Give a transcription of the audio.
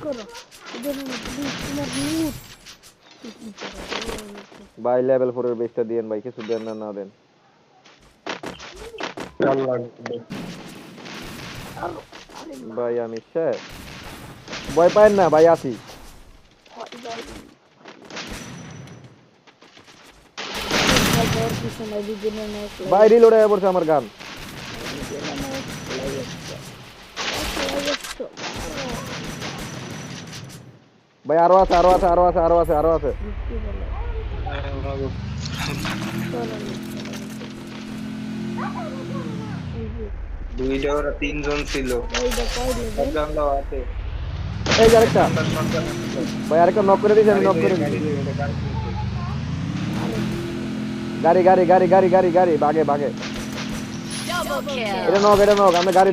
করো তোমার লুট ভাই লেভেল 4 এর বেসটা দিয়েন ভাই, কিছু দেন না দেন ভাই। আমি শেষ, ভয় পায়েন না ভাই, আসি ভাই। রিলোড হয়ে পড়ছে আমার গান। ভাই আরো আছে, আরো আছে, আরো আছে, আরো আছে, আরো আছে। দুইটা ওরা তিনজন ছিল। এই যে আরেকটা ভাই, আরেকটা নক করে দিয়েছি আমি, নক করে দিয়েছি। গাড়ি গাড়ি গাড়ি গাড়ি গাড়ি গাড়ি, বাগে বাগে। এটা নক, এটা নক, আমি গাড়ি